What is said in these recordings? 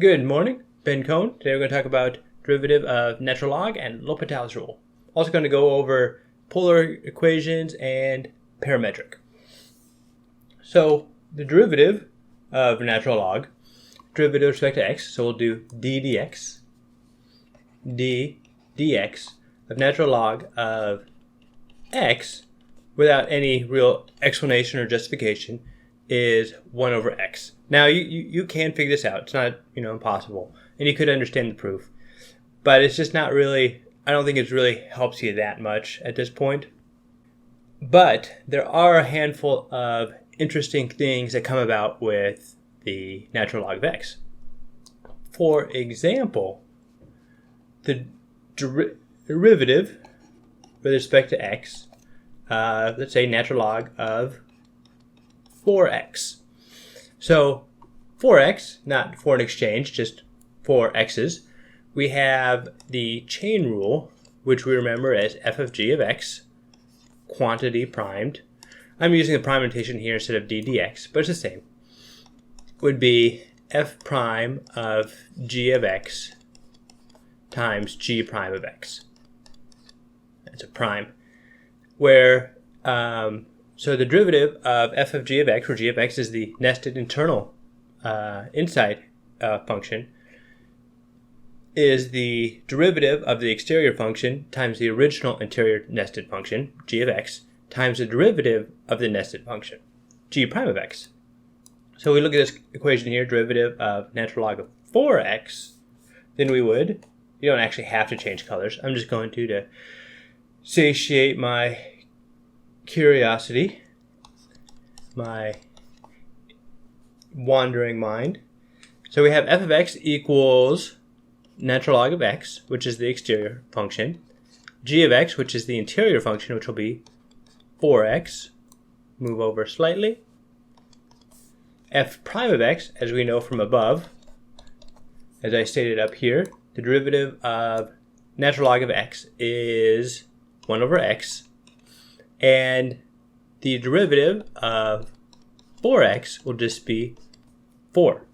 Good morning, Ben Cohn. Today we're going to talk about derivative of natural log and Hpitals Rule. Also going to go over polar equations and parametric. So the derivative of natural log, derivative with respect to x, so we'll do d dx of natural log of x without any real explanation or justification is 1 over x. Now you can figure this out. It's not impossible, and you could understand the proof, but it's just not really. I don't think it really helps you that much at this point. But there are a handful of interesting things that come about with the natural log of x. For example, the derivative with respect to x, let's say natural log of 4x. So 4x, not foreign exchange, just 4 x's. We have the chain rule, which we remember as f of g of x, quantity primed. I'm using the prime notation here instead of d dx, but it's the same. Would be f prime of g of x times g prime of x. That's a prime. Where so the derivative of f of g of x, where g of x is the nested internal inside function, is the derivative of the exterior function times the original interior nested function, g of x, times the derivative of the nested function, g prime of x. So we look at this equation here, derivative of natural log of 4x, then we would, you don't actually have to change colors. I'm just going to satiate my curiosity, my wandering mind. So we have f of x equals natural log of x, which is the exterior function, g of x, which is the interior function, which will be 4x, move over slightly, f prime of x, as we know from above, as I stated up here, the derivative of natural log of x is 1 over x, and the derivative of 4x will just be 4.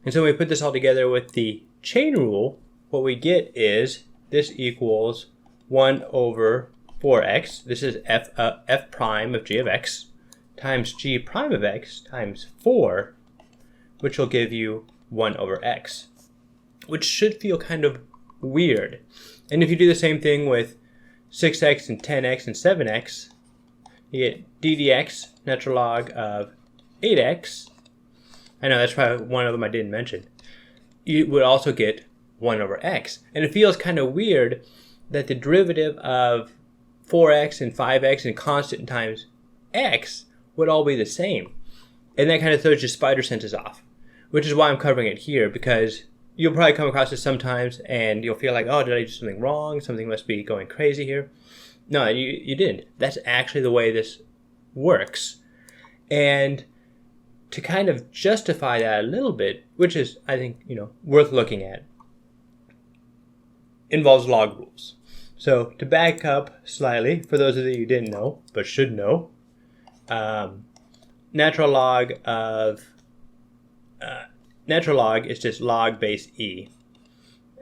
And so when we put this all together with the chain rule, what we get is this equals 1 over 4x. This is f prime of g of x times g prime of x times 4, which will give you 1 over x, which should feel kind of weird. And if you do the same thing with 6x and 10x and 7x, you get d dx, natural log of 8x. I know that's probably one of them I didn't mention. You would also get 1 over x. And it feels kind of weird that the derivative of 4x and 5x and constant times x would all be the same. And that kind of throws your spider senses off, which is why I'm covering it here, because you'll probably come across this sometimes and you'll feel like, oh, did I do something wrong? Something must be going crazy here. No, you didn't. That's actually the way this works. And to kind of justify that a little bit, which is, I think, worth looking at, involves log rules. So to back up slightly, for those of you who didn't know, but should know, natural log is just log base e.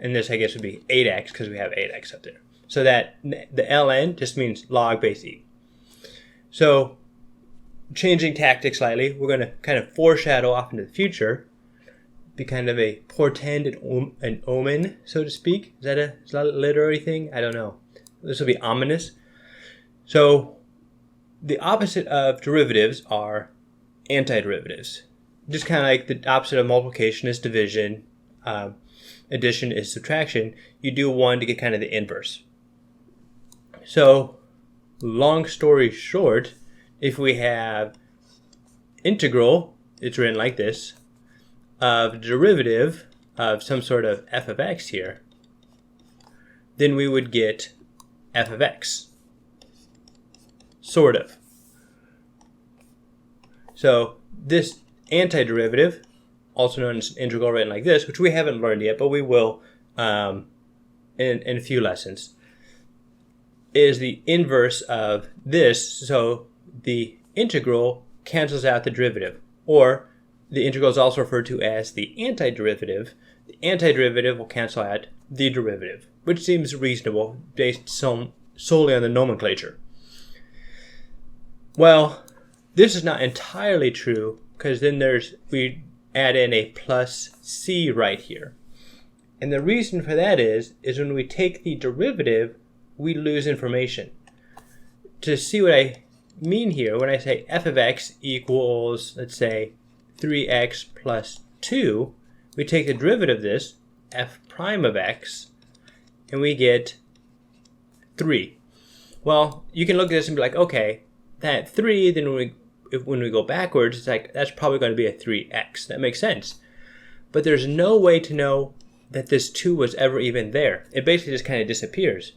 And this, I guess, would be 8x because we have 8x up there. So that the ln just means log base e. So changing tactics slightly, we're going to kind of foreshadow off into the future, be kind of a portend, an omen, so to speak. Is that a literary thing? I don't know. This will be ominous. So the opposite of derivatives are antiderivatives. Just kind of like the opposite of multiplication is division, addition is subtraction. You do one to get kind of the inverse. So long story short, if we have integral, it's written like this, of derivative of some sort of f of x here, then we would get f of x. Sort of. So this antiderivative, also known as integral written like this, which we haven't learned yet, but we will in a few lessons, is the inverse of this. So the integral cancels out the derivative, or the integral is also referred to as the antiderivative. The antiderivative will cancel out the derivative, which seems reasonable based solely on the nomenclature. Well, this is not entirely true, because then we add in a plus c right here. And the reason for that is when we take the derivative, we lose information. To see what I mean here, when I say f of x equals, let's say, 3x plus 2, we take the derivative of this, f prime of x, and we get 3. Well, you can look at this and be like, okay, that 3, then when we go backwards, it's like, that's probably going to be a 3x. That makes sense. But there's no way to know that this 2 was ever even there. It basically just kind of disappears.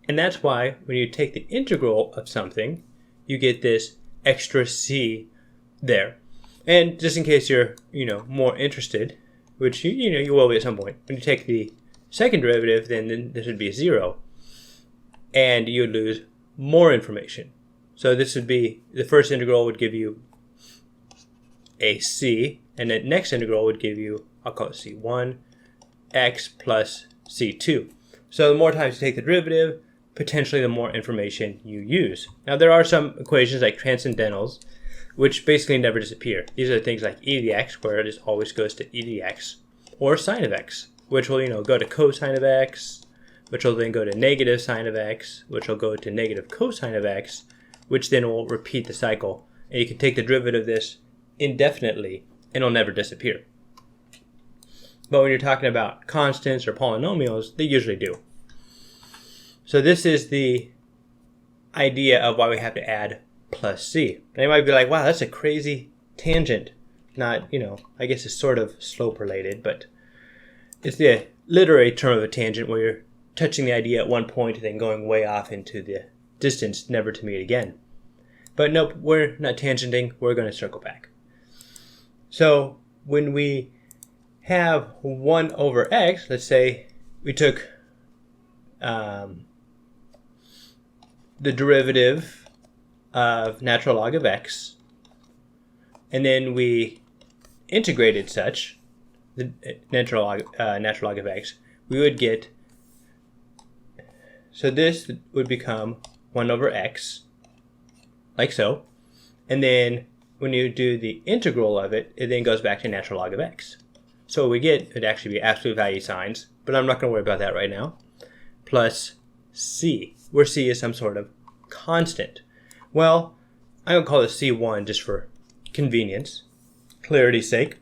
And that's why when you take the integral of something, you get this extra c there. And just in case you're, more interested, which you will be at some point, when you take the second derivative, then this would be 0. And you would lose more information. So this would be, the first integral would give you a c, and the next integral would give you, I'll call it c1, x plus c2. So the more times you take the derivative, potentially the more information you use. Now there are some equations like transcendentals, which basically never disappear. These are things like e to the x, where it just always goes to e to the x, or sine of x, which will go to cosine of x, which will then go to negative sine of x, which will go to negative cosine of x, which then will repeat the cycle. And you can take the derivative of this indefinitely, and it'll never disappear. But when you're talking about constants or polynomials, they usually do. So this is the idea of why we have to add plus c. Now you might be like, wow, that's a crazy tangent. Not, I guess it's sort of slope related, but it's the literary term of a tangent where you're touching the idea at one point and then going way off into the distance, never to meet again. But nope, we're not tangenting, we're going to circle back. So when we have 1 over x, let's say we took the derivative of natural log of x, and then we integrated such, the natural log of x, we would get, so this would become 1 over x, like so, and then when you do the integral of it, it then goes back to natural log of x. So what we get would actually be absolute value signs, but I'm not going to worry about that right now, plus c, where c is some sort of constant. Well, I'm going to call this c1 just for convenience, clarity's sake.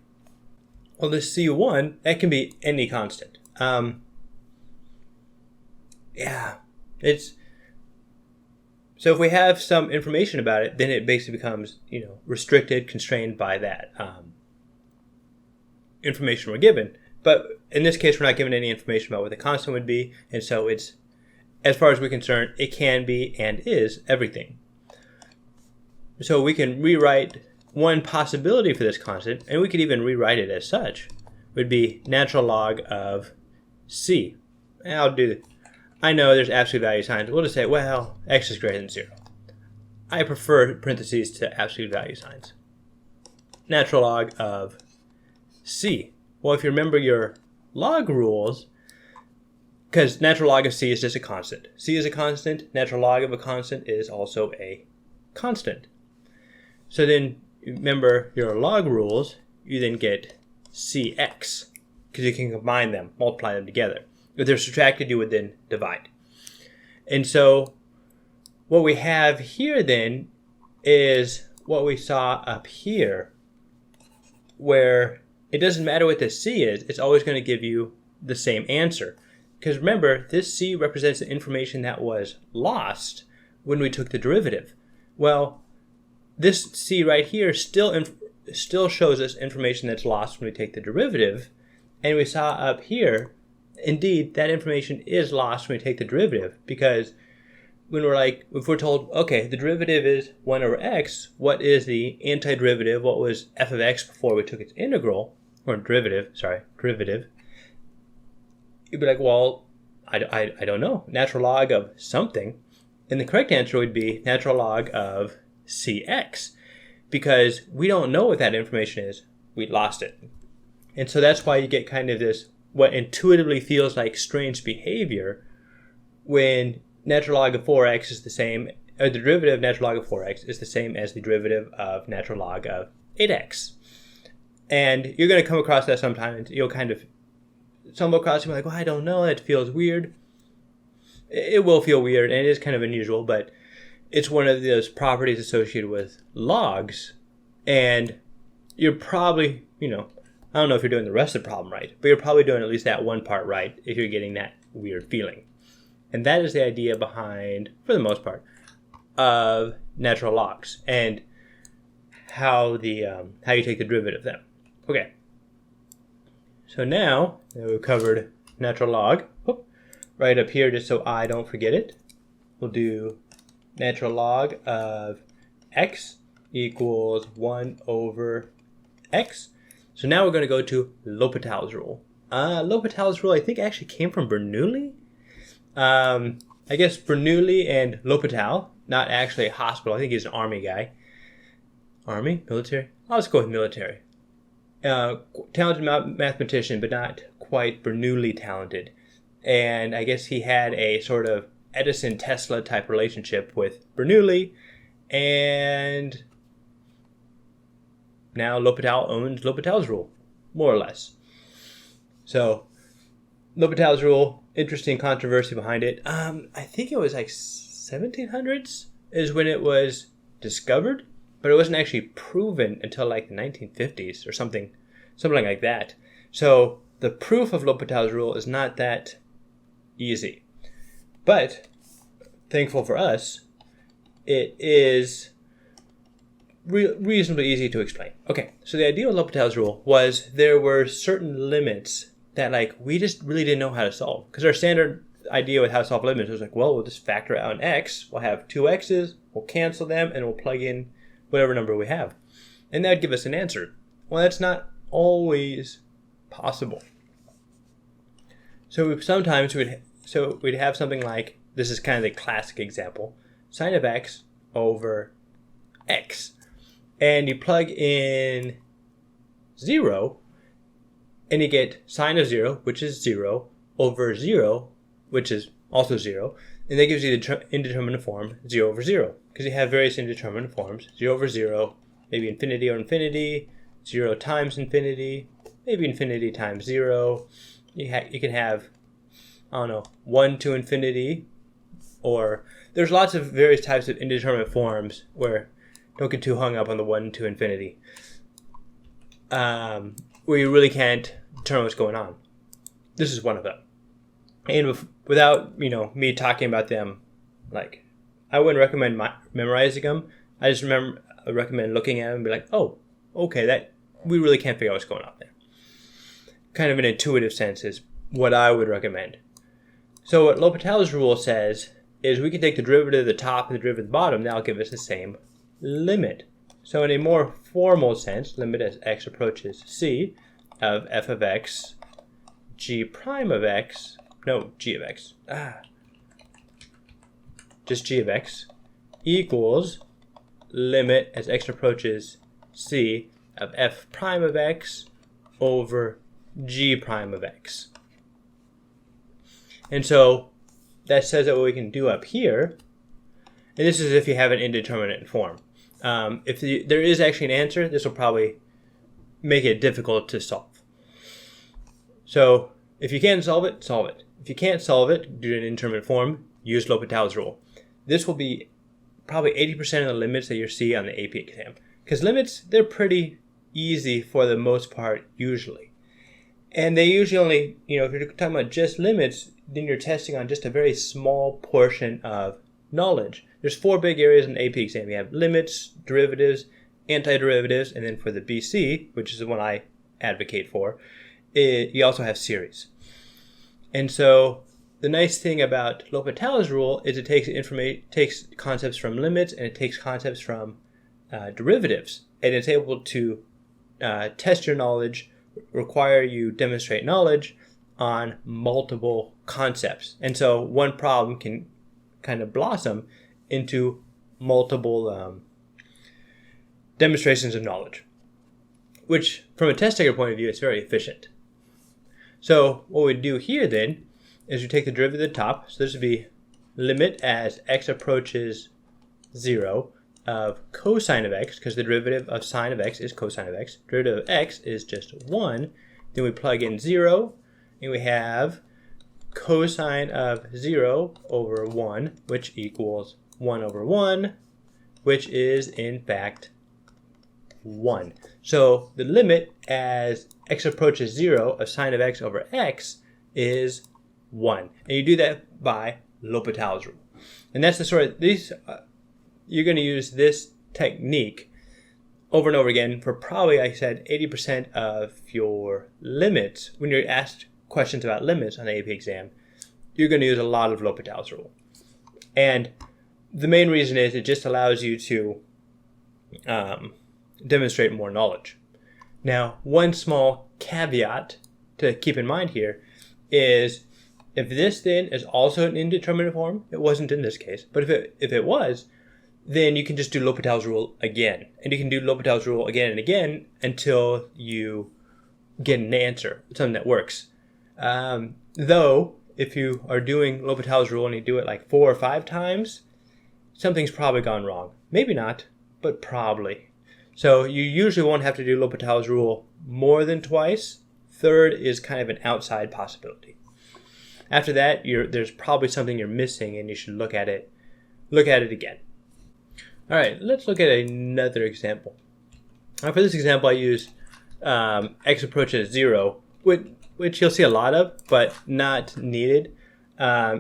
Well, this c1, that can be any constant. So if we have some information about it, then it basically becomes, restricted, constrained by that information we're given. But in this case, we're not given any information about what the constant would be, and so it's, as far as we're concerned, it can be and is everything. So we can rewrite one possibility for this constant, and we could even rewrite it as such, would be natural log of c. And I know there's absolute value signs. We'll just say, well, x is greater than 0. I prefer parentheses to absolute value signs. Natural log of c. Well, if you remember your log rules, because natural log of c is just a constant. C is a constant. Natural log of a constant is also a constant. So then, remember your log rules, you then get cx, because you can combine them, multiply them together. If they're subtracted, you would then divide. And so what we have here then is what we saw up here, where it doesn't matter what the c is, it's always going to give you the same answer. Because remember, this c represents the information that was lost when we took the derivative. Well, this c right here still shows us information that's lost when we take the derivative. And we saw up here, indeed, that information is lost when we take the derivative, because when if we're told, okay, the derivative is 1 over x, what is the antiderivative? What was f of x before we took its integral, or derivative, you'd be like, well, I don't know, natural log of something. And the correct answer would be natural log of cx, because we don't know what that information is. We lost it. And so that's why you get kind of this, what intuitively feels like strange behavior when natural log of 4x is the same, or the derivative of natural log of 4x is the same as the derivative of natural log of 8x. And you're going to come across that sometimes. You'll kind of stumble across it and be like, well, I don't know, that feels weird. It will feel weird, and it is kind of unusual, but it's one of those properties associated with logs. And you're probably, I don't know if you're doing the rest of the problem right, but you're probably doing at least that one part right if you're getting that weird feeling. And that is the idea behind, for the most part, of natural logs and how you take the derivative of them. Okay. So now that we've covered natural log, right up here, just so I don't forget it, we'll do natural log of x equals 1 over x. So now we're going to go to Hpitals Rule. Hpitals Rule, I think, actually came from Bernoulli. I guess Bernoulli and L'Hôpital, not actually a hospital. I think he's an army guy. Army? Military? I'll just go with military. Talented mathematician, but not quite Bernoulli talented. And I guess he had a sort of Edison-Tesla type relationship with Bernoulli, and now L'Hôpital owns L'Hôpital's Rule, more or less. So, L'Hôpital's Rule, interesting controversy behind it. I think it was like 1700s is when it was discovered, but it wasn't actually proven until like the 1950s or something like that. So the proof of L'Hôpital's Rule is not that easy. But, thankful for us, it is reasonably easy to explain. Okay, so the idea of L'Hôpital's Rule was there were certain limits that we just really didn't know how to solve. Because our standard idea with how to solve limits was we'll just factor out an x, we'll have two x's, we'll cancel them, and we'll plug in whatever number we have. And that would give us an answer. Well, that's not always possible. So sometimes we'd have something like, this is kind of the classic example, sine of x over x. And you plug in 0, and you get sine of 0, which is 0, over 0, which is also 0. And that gives you the indeterminate form 0 over 0. Because you have various indeterminate forms, 0 over 0, maybe infinity or infinity, 0 times infinity, maybe infinity times 0. You can have, 1 to infinity, or there's lots of various types of indeterminate forms where don't get too hung up on the 1 to infinity, where you really can't determine what's going on. This is one of them. And without, me talking about them, I wouldn't recommend memorizing them. I just recommend looking at them and be like, oh, okay, that we really can't figure out what's going on there. Kind of an intuitive sense is what I would recommend. So what L'Hôpital's Rule says is we can take the derivative of the top and the derivative of the bottom. That'll give us the same limit. So in a more formal sense, limit as x approaches c of f of x, g prime of x, g of x, just g of x, equals limit as x approaches c of f prime of x over g prime of x. And so that says that what we can do up here, and this is if you have an indeterminate form. If there is actually an answer, this will probably make it difficult to solve. So if you can solve it, solve it. If you can't solve it due to an indeterminate form, use L'Hôpital's Rule. This will be probably 80% of the limits that you see on the AP exam. Because limits, they're pretty easy for the most part, usually. And they usually only, if you're talking about just limits, then you're testing on just a very small portion of knowledge. There's 4 big areas in the AP exam. You have limits, derivatives, antiderivatives, and then for the BC, which is the one I advocate for, you also have series. And so the nice thing about L'Hôpital's Rule is it takes concepts from limits and it takes concepts from derivatives, and it's able to test your knowledge, require you demonstrate knowledge on multiple concepts. And so one problem can kind of blossom into multiple demonstrations of knowledge, which from a test taker point of view is very efficient. So what we do here then is we take the derivative at the top. So this would be limit as x approaches 0 of cosine of x, because the derivative of sine of x is cosine of x. Derivative of x is just 1. Then we plug in 0, and we have cosine of 0 over 1, which equals 1 over 1, which is in fact 1. So the limit as x approaches 0 of sine of x over x is 1. And you do that by Hpitals rule. And that's the sort of, you're going to use this technique over and over again for probably, like I said, 80% of your limits. When you're asked questions about limits on the AP exam, you're going to use a lot of Hpitals rule. And the main reason is it just allows you to demonstrate more knowledge. Now, one small caveat to keep in mind here is if this then is also an indeterminate form, it wasn't in this case, but if it was, then you can just do Hpitals rule again. And you can do Hpitals rule again and again until you get an answer, something that works. Though, if you are doing Hpitals rule and you do it like 4 or 5 times, something's probably gone wrong. Maybe not, but probably. So you usually won't have to do Hpitals rule more than twice. Third is kind of an outside possibility. After that, there's probably something you're missing, and you should look at it again. All right, let's look at another example. For this example, I use x approaches 0, which you'll see a lot of, but not needed.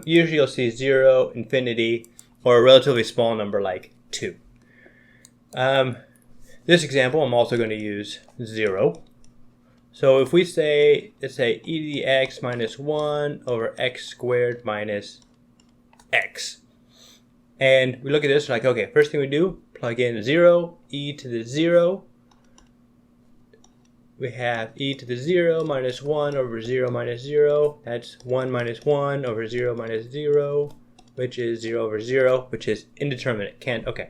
Usually you'll see 0, infinity, or a relatively small number like 2. This example, I'm also going to use 0. So if we say, let's say e to the x minus 1 over x squared minus x. And we look at this, like, okay, first thing we do, plug in 0, e to the 0. We have e to the 0 minus 1 over 0 minus 0. That's 1 minus 1 over 0 minus 0, which is 0 over 0, which is indeterminate. Okay.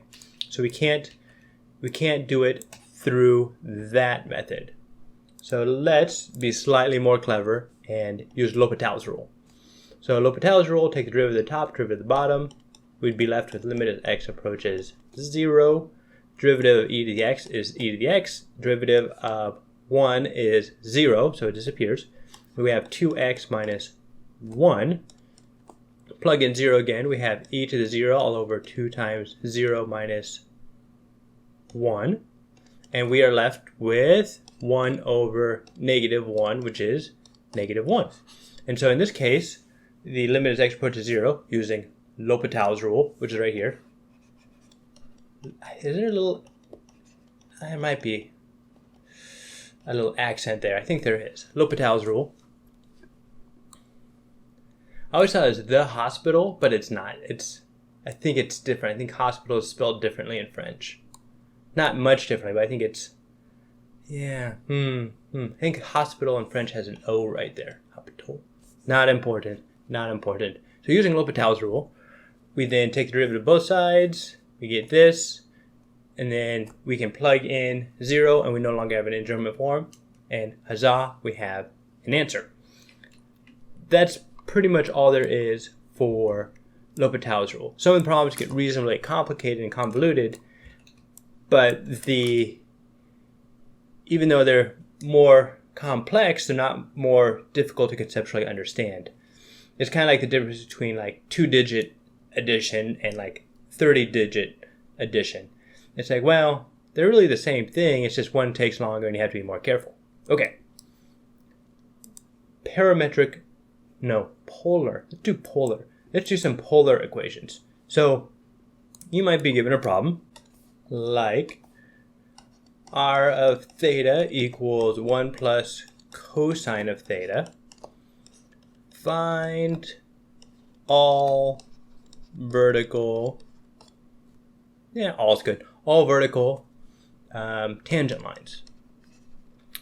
So we can't do it through that method. So let's be slightly more clever and use Hpitals rule. So Hpitals rule, take the derivative of the top, derivative of the bottom. We'd be left with limit as x approaches 0. Derivative of e to the x is e to the x. Derivative of 1 is 0, so it disappears. We have 2x minus 1. Plug in 0 again. We have e to the 0 all over 2 times 0 minus 1. And we are left with 1 over negative 1, which is negative 1. And so in this case, the limit as x approaches 0 using Hpitals rule, which is right here. Is there a little, there might be a little accent there. I think there is. Hpitals rule. I always thought it was the hospital, but it's not. I think it's different. I think hospital is spelled differently in French. Not much differently, but I think it's, yeah. I think hospital in French has an O right there. Hôpital. Not important. Not important. So using Hpitals rule, we then take the derivative of both sides. We get this. And then we can plug in 0, and we no longer have an indeterminate form. And huzzah, we have an answer. That's pretty much all there is for Hpitals rule. Some of the problems get reasonably complicated and convoluted, but even though they're more complex, they're not more difficult to conceptually understand. It's kind of like the difference between like 2-digit addition and like 30-digit addition. It's like, well, they're really the same thing. It's just one takes longer and you have to be more careful. Okay. Polar. Let's do polar. Let's do some polar equations. So you might be given a problem like r of theta equals 1 plus cosine of theta. Find all vertical, all's good. All vertical tangent lines.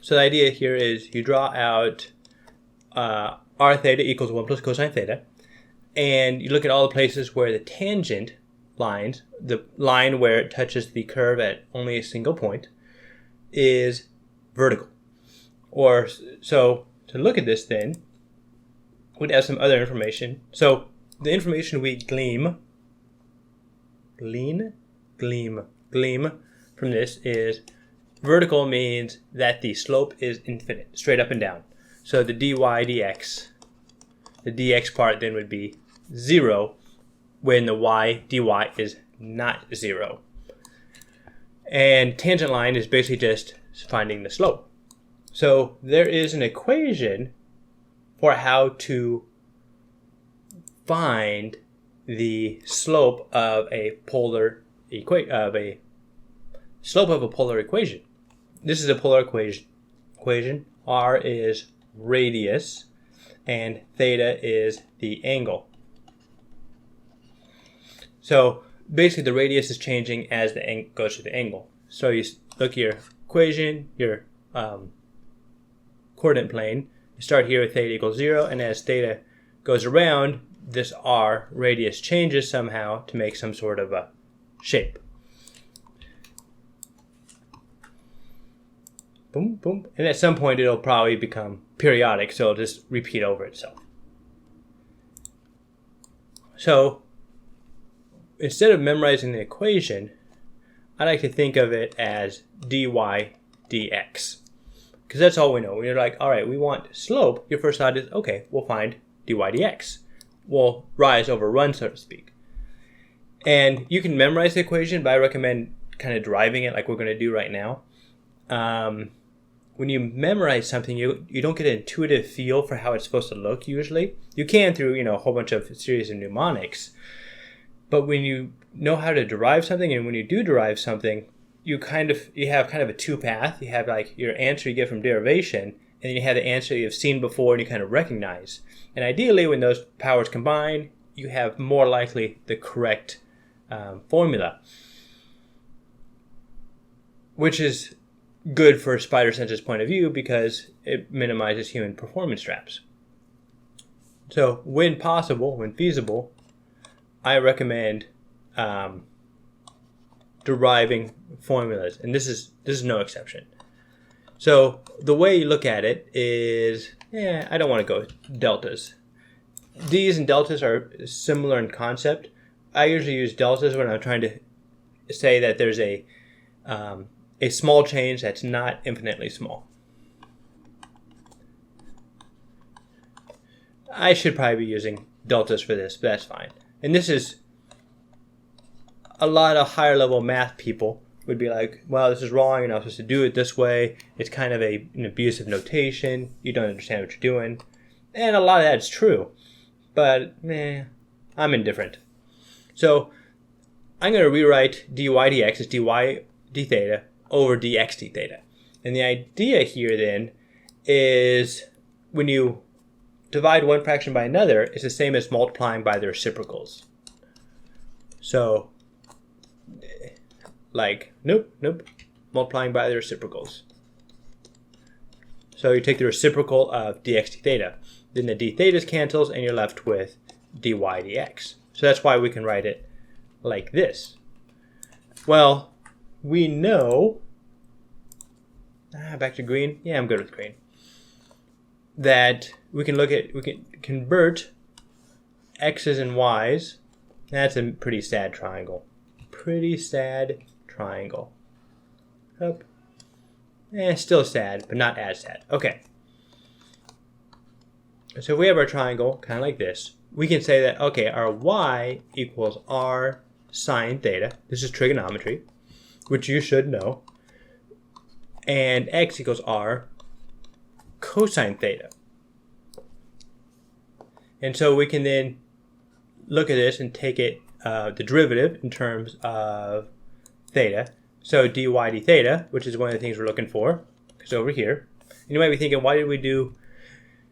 So the idea here is you draw out r theta equals 1 plus cosine theta, and you look at all the places where the tangent lines, the line where it touches the curve at only a single point, is vertical. Or so to look at this then, we'd have some other information. So the information we glean from this is vertical means that the slope is infinite, straight up and down. So the dy dx, the dx part then would be 0 when the y dy is not 0. And tangent line is basically just finding the slope. So there is an equation for how to find the slope of a polar equation. This is a polar equation. R is radius and theta is the angle. So basically the radius is changing as the angle goes to the angle. So you look at your equation, your coordinate plane. You start here with theta equals 0, and as theta goes around, this r radius changes somehow to make some sort of a shape. Boom, boom. And at some point it'll probably become periodic, so it'll just repeat over itself. So instead of memorizing the equation, I like to think of it as dy dx. Because that's all we know. We're like, all right, we want slope. Your first thought is, okay, we'll find dy dx. We'll rise over run, so to speak. And you can memorize the equation, but I recommend kind of deriving it like we're going to do right now. When you memorize something, you don't get an intuitive feel for how it's supposed to look usually. You can through, a whole bunch of series of mnemonics. But when you know how to derive something, and when you do derive something, you have kind of a two-path. You have like your answer you get from derivation, and then you have the answer you've seen before and you kind of recognize. And ideally, when those powers combine, you have more likely the correct formula, which is good for Spider Sense's point of view because it minimizes human performance traps. So when possible, when feasible, I recommend deriving formulas, and this is no exception. So the way you look at it is, I don't want to go with deltas. D's and deltas are similar in concept. I usually use deltas when I'm trying to say that there's a small change that's not infinitely small. I should probably be using deltas for this, but that's fine. And this is a lot of higher level math people would be like, well, this is wrong. You're not supposed to do it this way. It's kind of an abusive notation. You don't understand what you're doing. And a lot of that's true. But, I'm indifferent. So I'm going to rewrite dy dx as dy d theta over dx d theta. And the idea here then is when you divide one fraction by another, it's the same as multiplying by the reciprocals. So, nope, multiplying by the reciprocals. So you take the reciprocal of dx d theta. Then the d thetas cancels and you're left with dy dx. So that's why we can write it like this. Well, we know, back to green. Yeah, I'm good with green. That we can convert x's and y's. That's a pretty sad triangle. Pretty sad triangle. Up. Still sad, but not as sad. Okay. So if we have our triangle, kind of like this, we can say that, okay, our y equals r sine theta. This is trigonometry, which you should know. And x equals r cosine theta. And so we can then look at this and take it, the derivative in terms of theta. So dy d theta, which is one of the things we're looking for, is over here. And you might be thinking, why did we do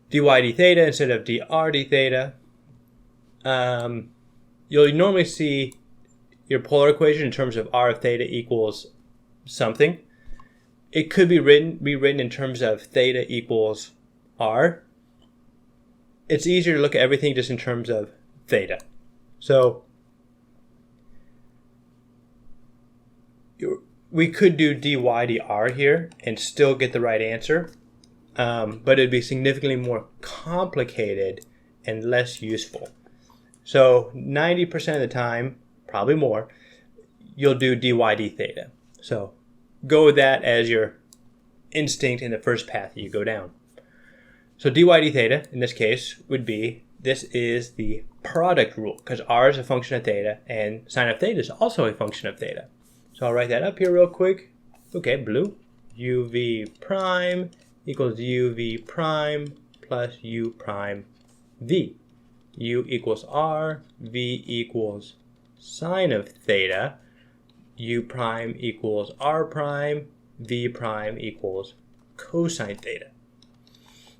dy d theta instead of dr d theta? You'll normally see your polar equation in terms of r of theta equals something. It could be rewritten in terms of theta equals r. It's easier to look at everything just in terms of theta. So we could do dy dr here and still get the right answer, but it'd be significantly more complicated and less useful. So 90% of the time, probably more, you'll do dy d theta. So go with that as your instinct in the first path you go down. So dy d theta, in this case, would be, this is the product rule, because r is a function of theta, and sine of theta is also a function of theta. So I'll write that up here real quick. Okay, blue. uv prime equals uv prime plus u prime v. U equals r, v equals sine of theta, u prime equals r prime, v prime equals cosine theta.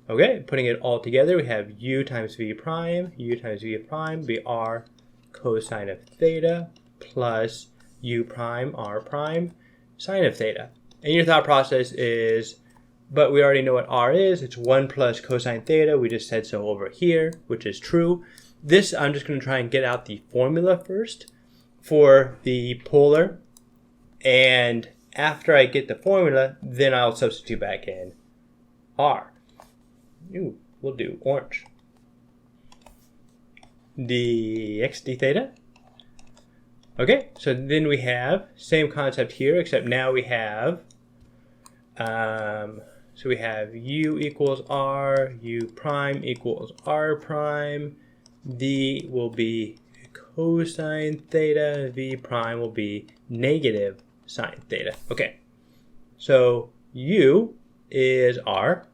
Okay, putting it all together, we have u times v prime be r cosine of theta plus u prime r prime sine of theta. And your thought process is, but we already know what r is. It's 1 plus cosine theta. We just said so over here, which is true. This, I'm just going to try and get out the formula first for the polar. And after I get the formula, then I'll substitute back in r. Ooh, we'll do orange. dx d theta. Okay, so then we have same concept here, except now we have so we have u equals r, u prime equals r prime, v will be cosine theta, v prime will be negative sine theta. Okay, so u is r,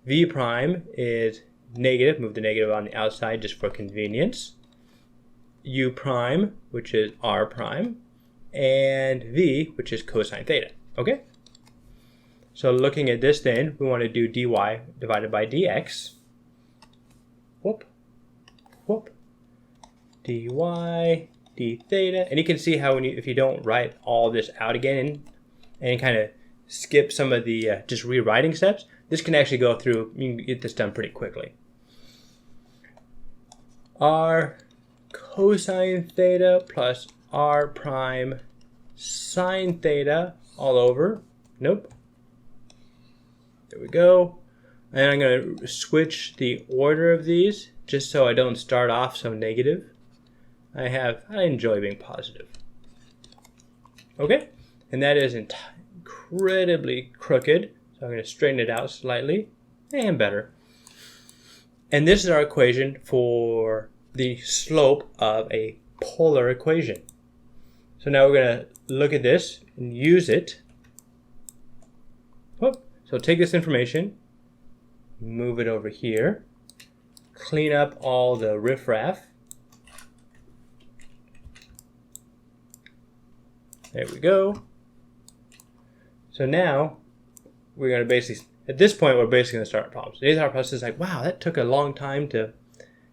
v prime is negative, move the negative on the outside just for convenience, u prime, which is r prime, and v, which is cosine theta. Okay? So looking at this then, we want to do dy divided by dx. Whoop, whoop. dy d theta. And you can see how when if you don't write all this out again and kind of skip some of the just rewriting steps, this can actually go through, you can get this done pretty quickly. R cosine theta plus r prime sine theta all over. Nope. There we go. And I'm going to switch the order of these just so I don't start off so negative. I enjoy being positive. Okay, and that is incredibly crooked. So I'm going to straighten it out slightly and better. And this is our equation for the slope of a polar equation. So now we're going to look at this and use it. So take this information, move it over here, clean up all the riffraff. There we go. So now we're going to basically, at this point, we're basically going to start our problems. The thought process is like, wow, that took a long time to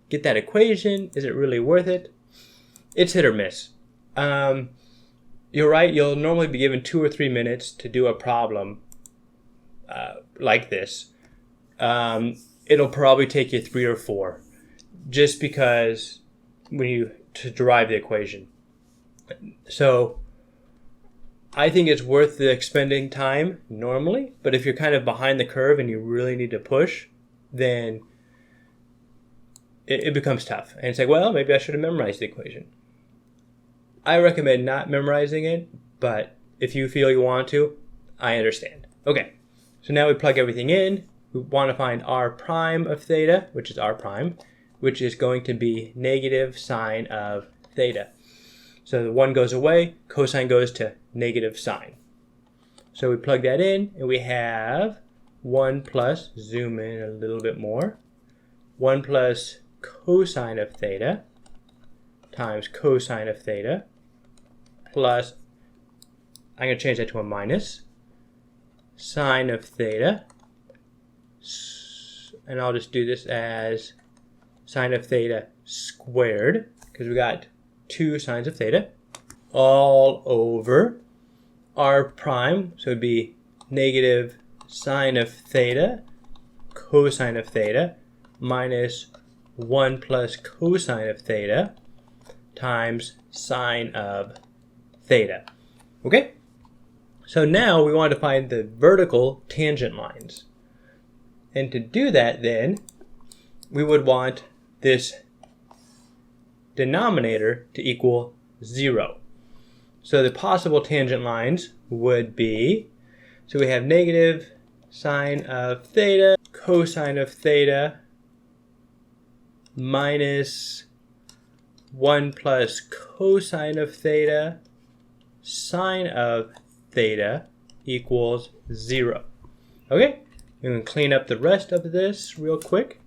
get that equation. Is it really worth it? It's hit or miss. You're right. You'll normally be given 2 or 3 minutes to do a problem like this. It'll probably take you 3 or 4, just because to derive the equation. So I think it's worth the expending time normally, but if you're kind of behind the curve and you really need to push, then it becomes tough. And it's like, well, maybe I should have memorized the equation. I recommend not memorizing it, but if you feel you want to, I understand. Okay, so now we plug everything in. We want to find r prime of theta, which is r prime, which is going to be negative sine of theta. So the 1 goes away, cosine goes to negative sine. So we plug that in, and we have 1 plus, zoom in a little bit more, 1 plus cosine of theta times cosine of theta plus, I'm going to change that to a minus, sine of theta, and I'll just do this as sine of theta squared, because we got 2 sines of theta, all over r prime, so it would be negative sine of theta cosine of theta minus 1 plus cosine of theta times sine of theta. Okay, So now we want to find the vertical tangent lines. And to do that then, we would want this denominator to equal 0. So the possible tangent lines would be, so we have negative sine of theta, cosine of theta, minus 1 plus cosine of theta, sine of theta equals 0. Okay, we can clean up the rest of this real quick.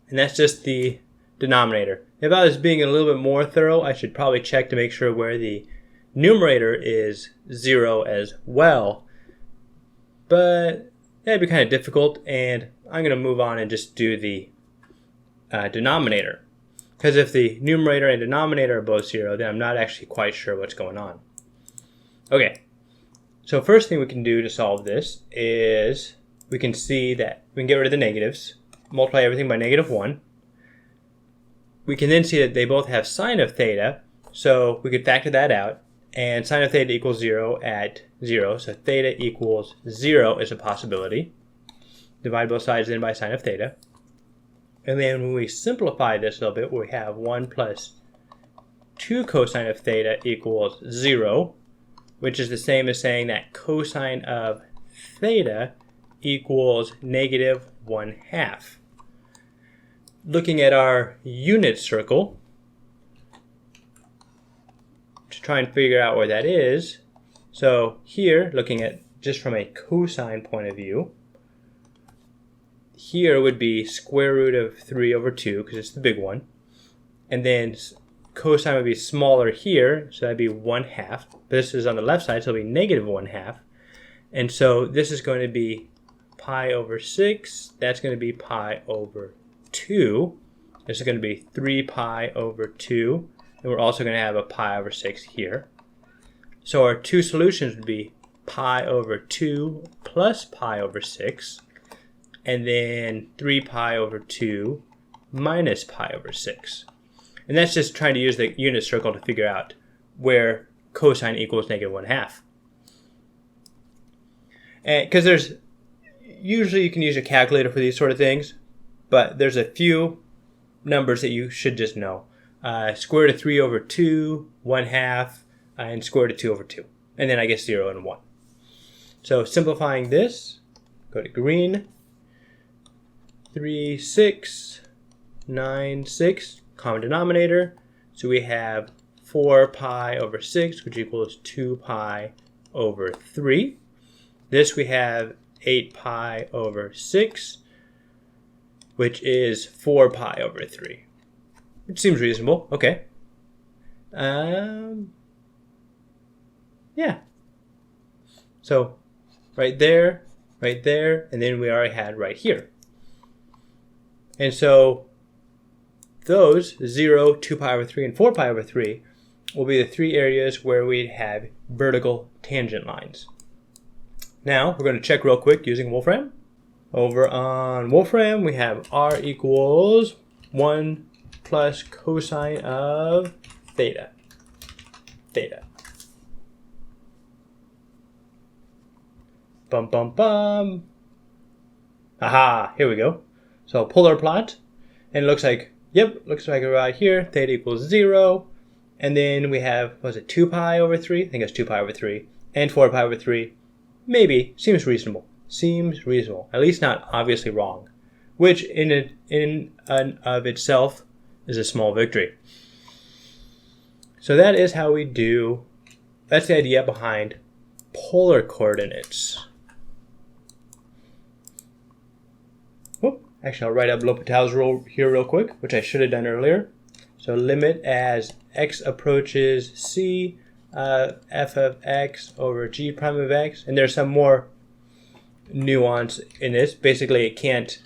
And that's just the denominator. If I was being a little bit more thorough, I should probably check to make sure where the numerator is 0 as well. But that'd be kind of difficult, and I'm going to move on and just do the denominator. Because if the numerator and denominator are both 0, then I'm not actually quite sure what's going on. Okay, so first thing we can do to solve this is we can see that we can get rid of the negatives, multiply everything by -1. We can then see that they both have sine of theta, so we could factor that out, and sine of theta equals 0 at 0, so theta equals 0 is a possibility. Divide both sides then by sine of theta. And then when we simplify this a little bit, we have 1 plus 2 cosine of theta equals 0, which is the same as saying that cosine of theta equals -1/2. Looking at our unit circle to try and figure out where that is. So here, looking at just from a cosine point of view, here would be square root of 3 over 2 because it's the big one. And then cosine would be smaller here, so that'd be 1/2. But this is on the left side, so it'll be -1/2. And so this is going to be pi over 6. That's going to be pi over 2. This is going to be 3 pi over 2. And we're also going to have a pi over 6 here. So our two solutions would be pi over 2 plus pi over 6. And then 3 pi over 2 minus pi over 6. And that's just trying to use the unit circle to figure out where cosine equals -1/2. Because there's, usually you can use a calculator for these sort of things, but there's a few numbers that you should just know. Square root of 3 over 2, 1/2, and square root of 2 over 2. And then I guess 0 and 1. So simplifying this, go to green. 3, 6, 9, 6, common denominator. So we have 4 pi over 6, which equals 2 pi over 3. This we have 8 pi over 6, which is 4 pi over 3. Which seems reasonable. Okay. Yeah. So right there, and then we already had right here. And so those 0, 2 pi over 3, and 4 pi over 3 will be the three areas where we have vertical tangent lines. Now we're going to check real quick using Wolfram. Over on Wolfram we have r equals 1 plus cosine of theta. Bum bum bum. Aha, here we go. So polar plot, and it looks like, looks like right here, theta equals 0. And then we have, was it 2 pi over 3? I think it's 2 pi over 3. And 4 pi over 3. Maybe, seems reasonable. Seems reasonable. At least not obviously wrong. Which in and of itself is a small victory. So that is how we do, that's the idea behind polar coordinates. Actually, I'll write up Hpitals Rule here real quick, which I should have done earlier. So limit as x approaches c, f of x over g prime of x. And there's some more nuance in this. Basically, it can't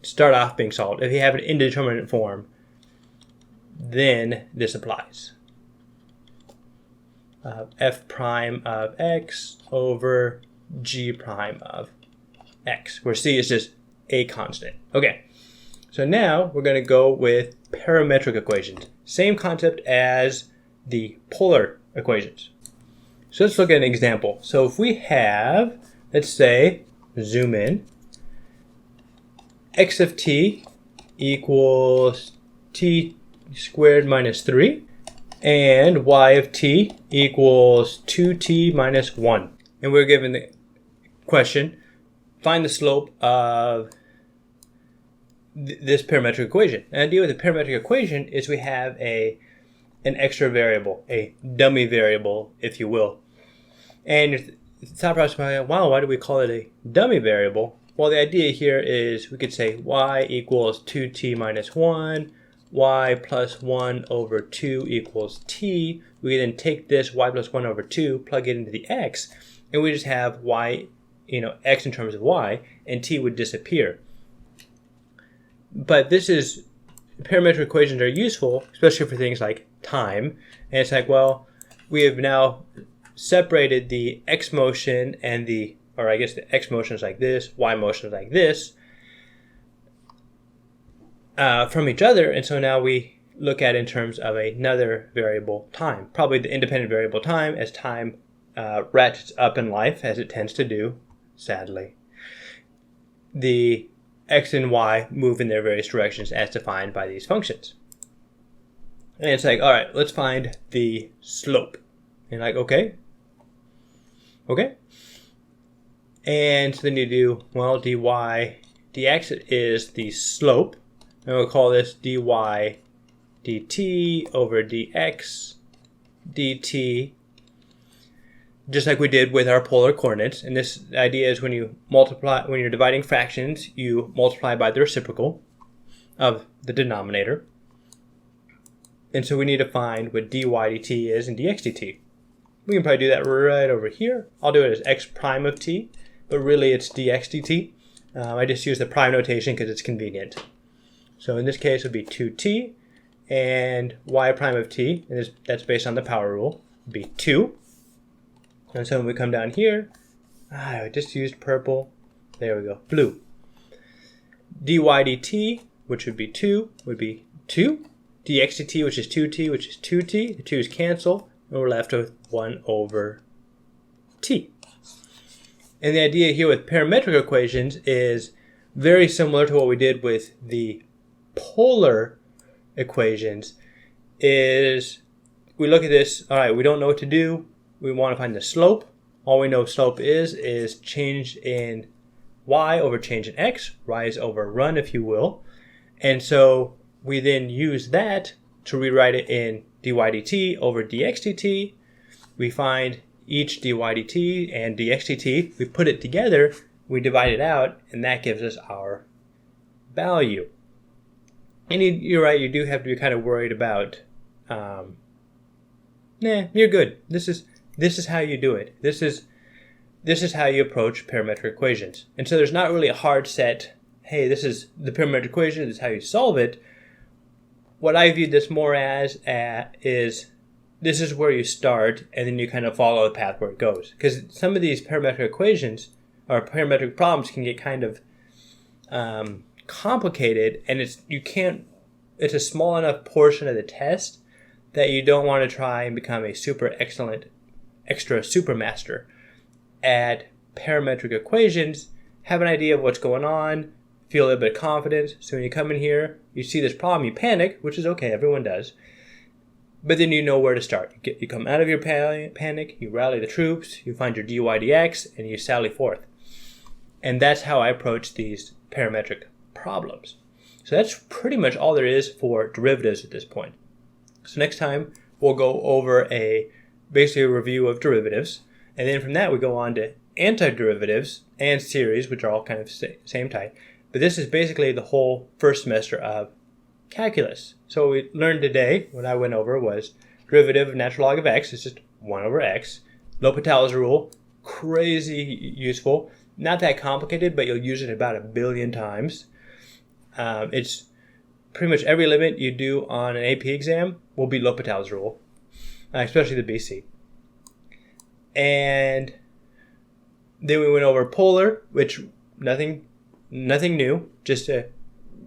start off being solved. If you have an indeterminate form, then this applies. F prime of x over g prime of x, where c is just a constant. Okay, so now we're going to go with parametric equations. Same concept as the polar equations. So let's look at an example. So if we have, let's say, zoom in, x of t equals t squared minus 3, and y of t equals 2t minus 1. And we're given the question, find the slope of this parametric equation. And the idea with the parametric equation is we have an extra variable, a dummy variable, if you will. And the thought process, wow, why do we call it a dummy variable? Well, the idea here is we could say y equals 2t minus 1, y plus 1 over 2 equals t. We then take this y plus 1 over 2, plug it into the x, and we just have y, x in terms of y, and t would disappear. But parametric equations are useful, especially for things like time. And it's like, well, we have now separated the x motion and the x motion is like this, y motion is like this, from each other. And so now we look at it in terms of another variable, time. Probably the independent variable time, as time ratchets up in life, as it tends to do, sadly. The x and y move in their various directions as defined by these functions. And it's like, all right, let's find the slope. And like, okay. And so then you do, well, dy dx is the slope. And we'll call this dy dt over dx dt, just like we did with our polar coordinates. And this idea is when you're dividing fractions, you multiply by the reciprocal of the denominator. And so we need to find what dy dt is and dx dt. We can probably do that right over here. I'll do it as x prime of t, but really it's dx dt. I just use the prime notation because it's convenient. So in this case it would be 2t, and y prime of t, and that's based on the power rule, would be 2. And so when we come down here, I just used purple, there we go, blue. Dy dt, which would be 2, would be 2. Dx dt, which is 2t, which is 2t. The 2's cancel, and we're left with 1 over t. And the idea here with parametric equations is very similar to what we did with the polar equations. Is we look at this, all right, we don't know what to do. We want to find the slope. All we know slope is change in y over change in x, rise over run, if you will. And so we then use that to rewrite it in dy dt over dx dt. We find each dy dt and dx dt. We put it together, we divide it out, and that gives us our value. And you're right, you do have to be kind of worried about, you're good. This is how you do it. This is how you approach parametric equations. And so there's not really a hard set, hey, this is the parametric equation, this is how you solve it. What I viewed this more as is this is where you start, and then you kind of follow the path where it goes. Because some of these parametric equations or parametric problems can get kind of complicated, and it's a small enough portion of the test that you don't want to try and become a super excellent extra super master at parametric equations. Have an idea of what's going on, feel a little bit of confidence. So when you come in here, you see this problem, you panic, which is okay, everyone does. But then you know where to start. You come out of your panic, you rally the troops, you find your dy dx, and you sally forth. And that's how I approach these parametric problems. So that's pretty much all there is for derivatives at this point. So next time, we'll go over basically a review of derivatives. And then from that, we go on to antiderivatives and series, which are all kind of same type. But this is basically the whole first semester of calculus. So what we learned today, what I went over, was derivative of natural log of x is just 1 over x. Hpitals Rule, crazy useful. Not that complicated, but you'll use it about 1 billion times. It's pretty much every limit you do on an AP exam will be Hpitals Rule, especially the BC. And then we went over polar, which nothing new, just a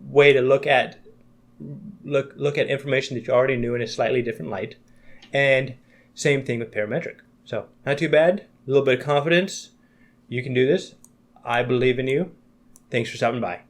way to look at information that you already knew in a slightly different light. And same thing with parametric. So, not too bad. A little bit of confidence. You can do this. I believe in you. Thanks for stopping by.